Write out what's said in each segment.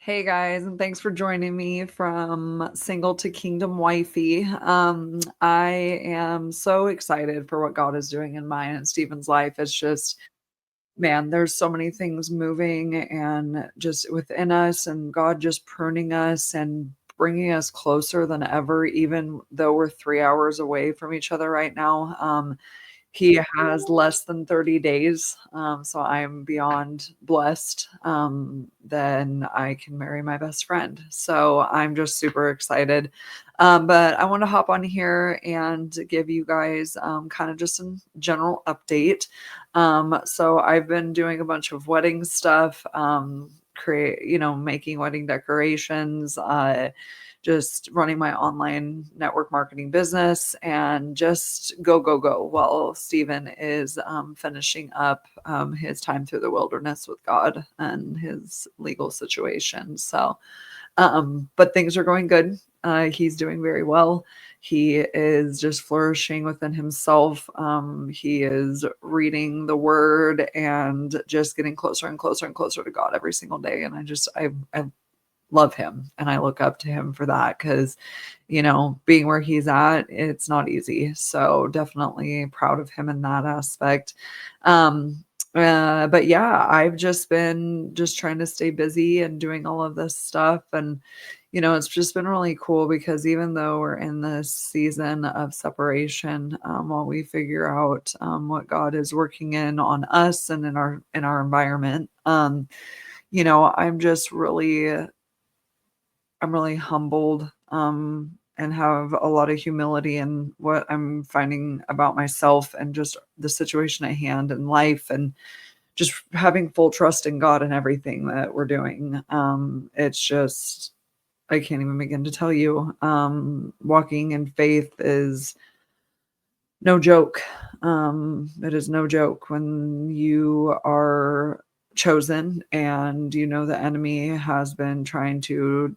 Hey guys, and thanks for joining me from Single to Kingdom Wifey. I am so excited for what God is doing in mine and Stephen's life. It's just, man, there's so many things moving and just within us, and God just pruning us and bringing us closer than ever, even though we're 3 hours away from each other right now. He has less than 30 days, so I'm beyond blessed, then I can marry my best friend. So I'm just super excited. But I want to hop on here and give you guys kind of just a general update. So I've been doing a bunch of wedding stuff, making wedding decorations, just running my online network marketing business and just go, go, go while Stephen is finishing up his time through the wilderness with God and his legal situation. So, but things are going good. He's doing very well. He is just flourishing within himself. He is reading the word and just getting closer and closer and closer to God every single day. And I love him and I look up to him for that because, being where he's at, it's not easy. So definitely proud of him in that aspect. But yeah, I've just been just trying to stay busy and doing all of this stuff. And, it's just been really cool because even though we're in this season of separation, while we figure out what God is working in on us and in our environment, I'm just I'm really humbled, and have a lot of humility in what I'm finding about myself and just the situation at hand in life, and just having full trust in God and everything that we're doing. It's just, I can't even begin to tell you. Walking in faith is no joke. It is no joke when you are chosen and the enemy has been trying to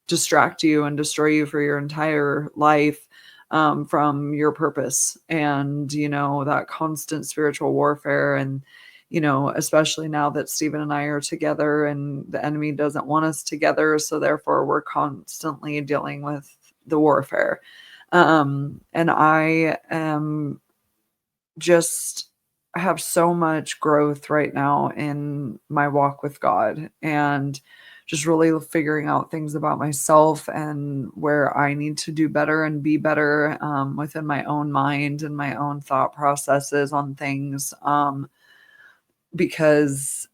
distract you and destroy you for your entire life, from your purpose, and that constant spiritual warfare. And especially now that Stephen and I are together and the enemy doesn't want us together, so therefore we're constantly dealing with the warfare. And I am just have so much growth right now in my walk with God, and just really figuring out things about myself and where I need to do better and be better, within my own mind and my own thought processes on things, because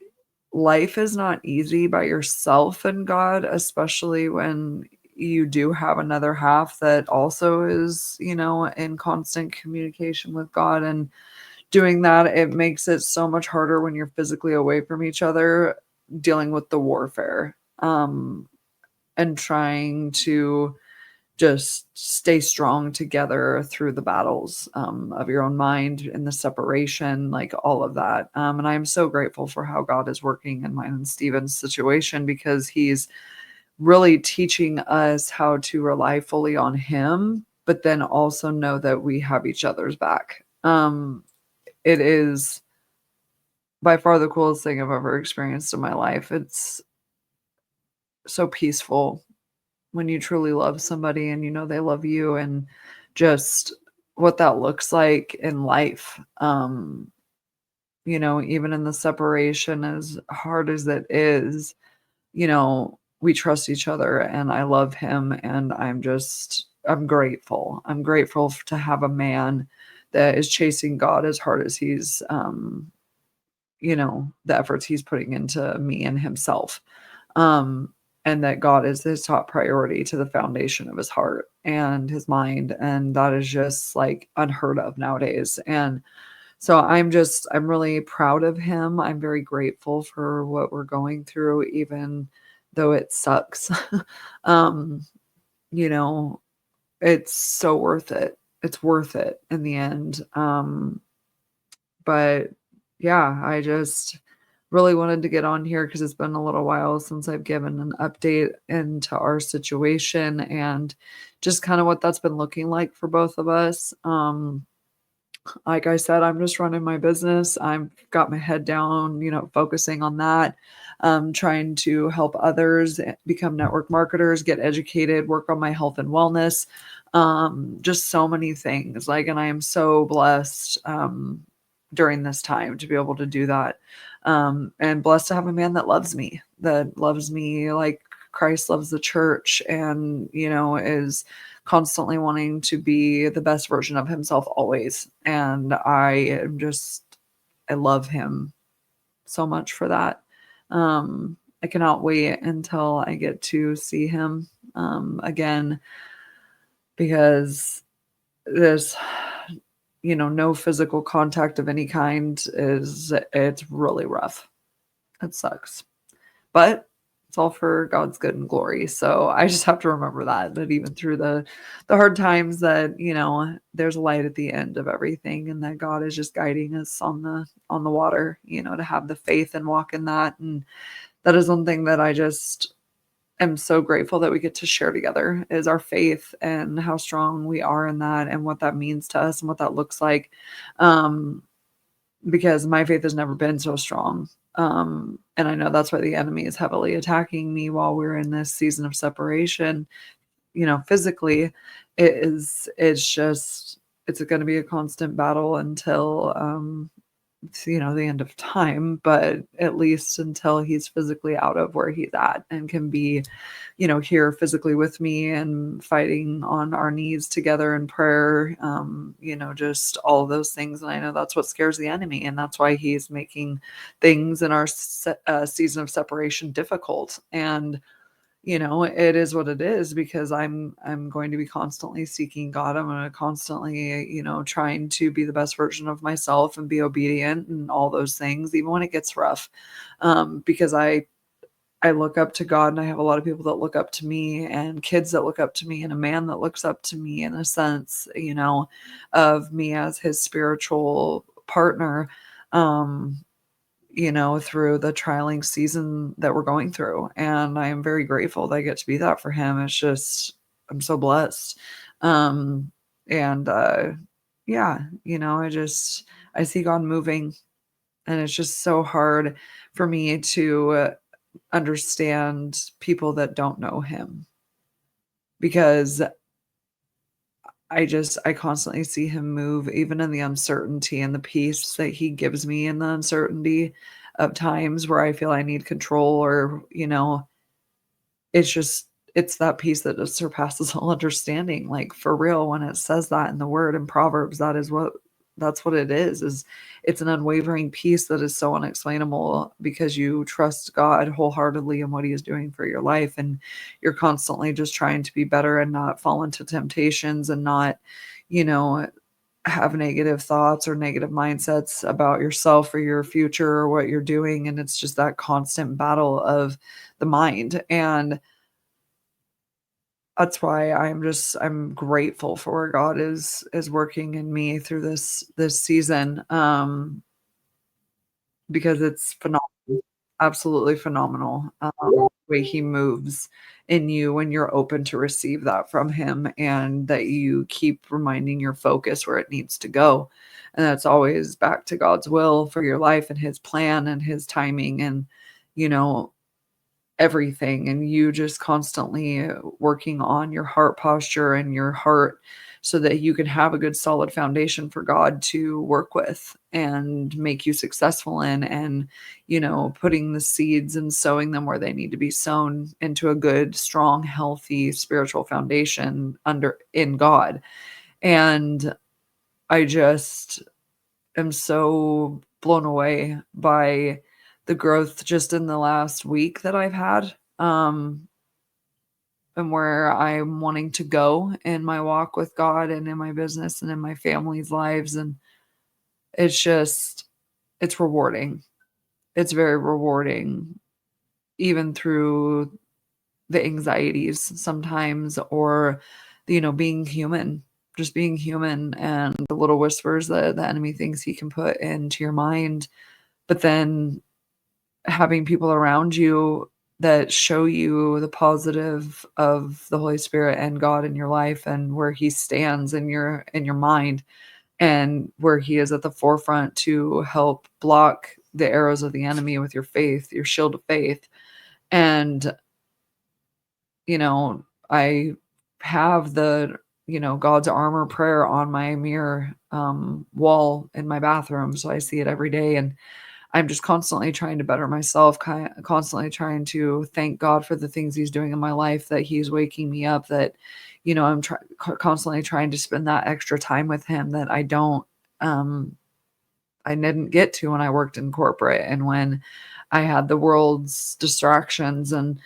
life is not easy by yourself and God, especially when you do have another half that also is, in constant communication with God. And doing that, it makes it so much harder when you're physically away from each other, dealing with the warfare, and trying to just stay strong together through the battles, of your own mind and the separation, like all of that. And I'm so grateful for how God is working in mine and Stephen's situation, because he's really teaching us how to rely fully on him, but then also know that we have each other's back. It is by far the coolest thing I've ever experienced in my life. It's so peaceful when you truly love somebody and they love you, and just what that looks like in life. Even in the separation, as hard as it is, we trust each other and I love him, and I'm grateful. I'm grateful to have a man that is chasing God as hard as he's the efforts he's putting into me and himself. Um, and that God is his top priority to the foundation of his heart and his mind. And that is just like unheard of nowadays. And so I'm really proud of him. I'm very grateful for what we're going through, even though it sucks. um, you know, it's so worth it. It's worth it in the end. But yeah, I just really wanted to get on here because it's been a little while since I've given an update into our situation and just kind of what that's been looking like for both of us. Like I said, I'm just running my business. I've got my head down, focusing on that. trying to help others become network marketers, get educated, work on my health and wellness, just so many things. Like, and I am so blessed during this time to be able to do that. And blessed to have a man that loves me like Christ loves the church, and, is constantly wanting to be the best version of himself always. And I love him so much for that. I cannot wait until I get to see him again, because there's, no physical contact of any kind it's really rough. It sucks. But it's all for God's good and glory. So I just have to remember that even through the hard times, that, there's a light at the end of everything, and that God is just guiding us on the water, to have the faith and walk in that. And that is one thing that I just am so grateful that we get to share together, is our faith and how strong we are in that, and what that means to us and what that looks like. Um, because my faith has never been so strong. And I know that's why the enemy is heavily attacking me while we're in this season of separation. Physically, it's going to be a constant battle until, the end of time, but at least until he's physically out of where he's at and can be, here physically with me and fighting on our knees together in prayer, just all of those things. And I know that's what scares the enemy, and that's why he's making things in our season of separation difficult. And it is what it is, because I'm going to be constantly seeking God. I'm going to constantly, trying to be the best version of myself and be obedient and all those things, even when it gets rough. Because I look up to God, and I have a lot of people that look up to me, and kids that look up to me, and a man that looks up to me, in a sense, of me as his spiritual partner. Through the trialing season that we're going through. And I am very grateful that I get to be that for him. It's just, I'm so blessed. Um, and yeah, I see God moving, and it's just so hard for me to understand people that don't know him, because I constantly see him move, even in the uncertainty and the peace that he gives me in the uncertainty of times where I feel I need control, or, it's that peace that just surpasses all understanding. Like, for real, when it says that in the word in Proverbs, that's what it is it's an unwavering peace that is so unexplainable, because you trust God wholeheartedly in what he is doing for your life, and you're constantly just trying to be better and not fall into temptations, and not, you know, have negative thoughts or negative mindsets about yourself or your future or what you're doing. And it's just that constant battle of the mind. And that's why I'm grateful for where God is working in me through this season, because it's phenomenal, absolutely phenomenal, the way he moves in you when you're open to receive that from him, and that you keep reminding your focus where it needs to go. And that's always back to God's will for your life, and his plan and his timing, and, you know, everything. And you just constantly working on your heart posture and your heart, so that you can have a good solid foundation for God to work with and make you successful in, and, putting the seeds and sowing them where they need to be sown into a good, strong, healthy spiritual foundation in God. And I just am so blown away by the growth just in the last week that I've had, and where I'm wanting to go in my walk with God, and in my business, and in my family's lives. And it's just, it's rewarding. It's very rewarding, even through the anxieties sometimes, or, being human, just being human, and the little whispers that the enemy thinks he can put into your mind. But then having people around you that show you the positive of the Holy Spirit and God in your life, and where he stands in your mind, and where he is at the forefront to help block the arrows of the enemy with your faith, your shield of faith. And, I have God's armor prayer on my mirror wall in my bathroom. So I see it every day. And I'm just constantly trying to better myself, constantly trying to thank God for the things He's doing in my life, that He's waking me up, that, I'm constantly trying to spend that extra time with Him that um, I didn't get to when I worked in corporate and when I had the world's distractions. And,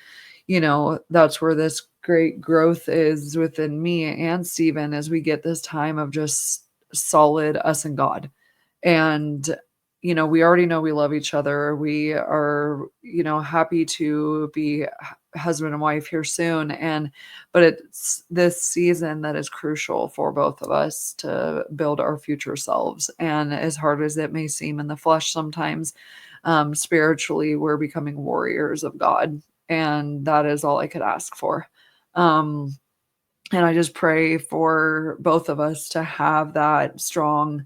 that's where this great growth is within me and Steven, as we get this time of just solid us and God. And, we already know we love each other. We are, happy to be husband and wife here soon. But it's this season that is crucial for both of us to build our future selves. And as hard as it may seem in the flesh sometimes, spiritually, we're becoming warriors of God. And that is all I could ask for. Um, and I just pray for both of us to have that strong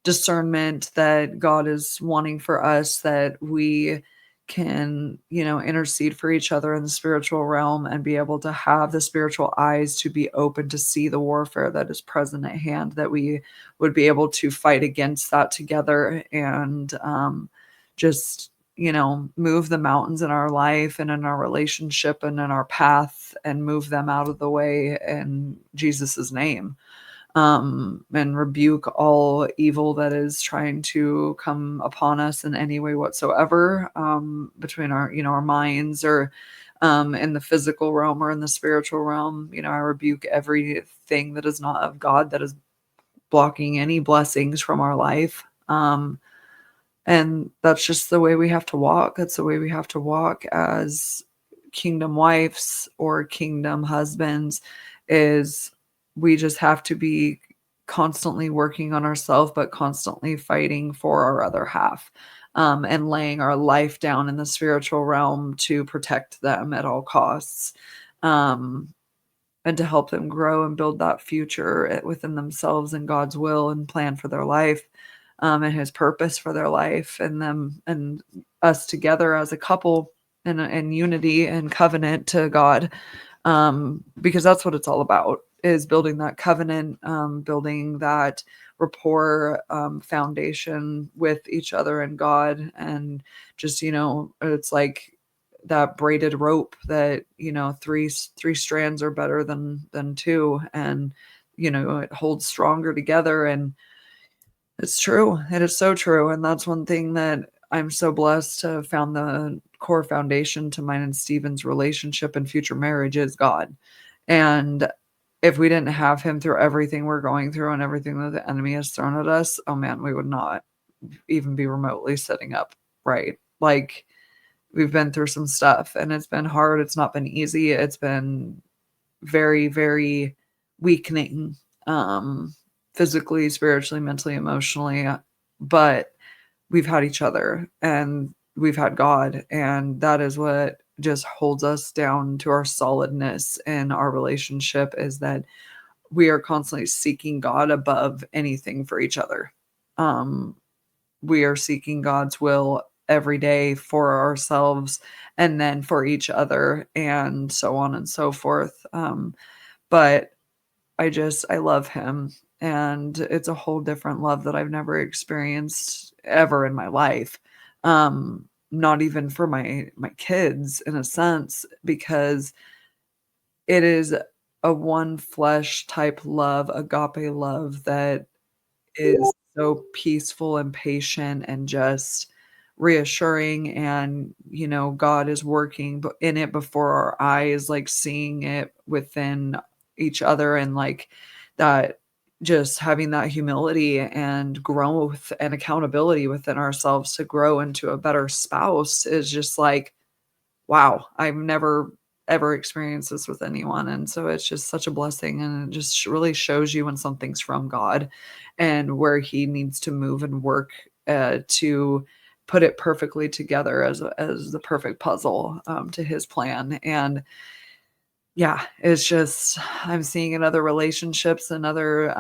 discernment that God is wanting for us, that we can, intercede for each other in the spiritual realm and be able to have the spiritual eyes to be open to see the warfare that is present at hand, that we would be able to fight against that together and just, move the mountains in our life and in our relationship and in our path and move them out of the way in Jesus's name, and rebuke all evil that is trying to come upon us in any way whatsoever, between our minds or in the physical realm or in the spiritual realm. I rebuke everything that is not of God, that is blocking any blessings from our life. And that's just the way we have to walk. That's the way we have to walk as kingdom wives or kingdom husbands, is we just have to be constantly working on ourselves, but constantly fighting for our other half, and laying our life down in the spiritual realm to protect them at all costs, um, and to help them grow and build that future within themselves and God's will and plan for their life, and His purpose for their life, and them and us together as a couple in unity and covenant to God, because that's what it's all about, is building that covenant, building that rapport, foundation with each other and God. And just, it's like that braided rope that, three strands are better than two. And, it holds stronger together. And it's true. It is so true. And that's one thing that I'm so blessed to have found the core foundation to mine and Steven's relationship and future marriage is God. And if we didn't have Him through everything we're going through and everything that the enemy has thrown at us, oh man, we would not even be remotely sitting up right. Like, we've been through some stuff and it's been hard. It's not been easy. It's been very, very weakening, physically, spiritually, mentally, emotionally. But we've had each other and we've had God. And that is what just holds us down to our solidness in our relationship, is that we are constantly seeking God above anything for each other. Um, we are seeking God's will every day for ourselves and then for each other and so on and so forth. But I love Him, and it's a whole different love that I've never experienced ever in my life. Not even for my kids, in a sense, because it is a one flesh type love, agape love, that is so peaceful and patient and just reassuring. And, God is working in it before our eyes, like seeing it within each other, and like that, just having that humility and growth and accountability within ourselves to grow into a better spouse is just like, wow, I've never ever experienced this with anyone. And so it's just such a blessing. And it just really shows you when something's from God and where He needs to move and work, to put it perfectly together as the perfect puzzle, to His plan. And yeah, it's just, I'm seeing in other relationships and other,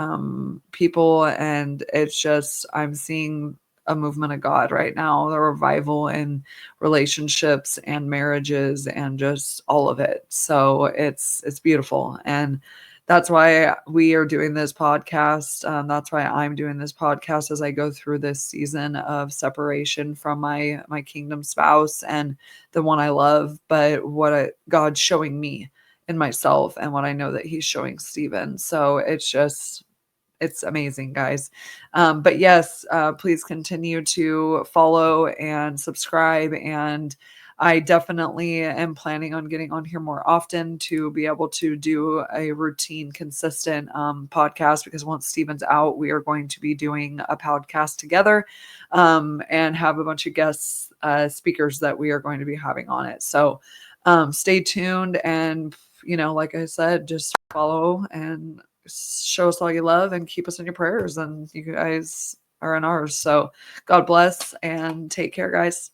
people, and it's just, I'm seeing a movement of God right now, the revival in relationships and marriages and just all of it. So it's beautiful. And that's why we are doing this podcast. That's why I'm doing this podcast as I go through this season of separation from my kingdom spouse and the one I love, but God's showing me in myself and what I know that He's showing Stephen. So it's amazing, guys. But yes, please continue to follow and subscribe. And I definitely am planning on getting on here more often to be able to do a routine, consistent podcast, because once Steven's out, we are going to be doing a podcast together and have a bunch of guests, speakers that we are going to be having on it. So stay tuned. And, like I said, just follow and show us all you love and keep us in your prayers. And you guys are in ours. So God bless and take care, guys.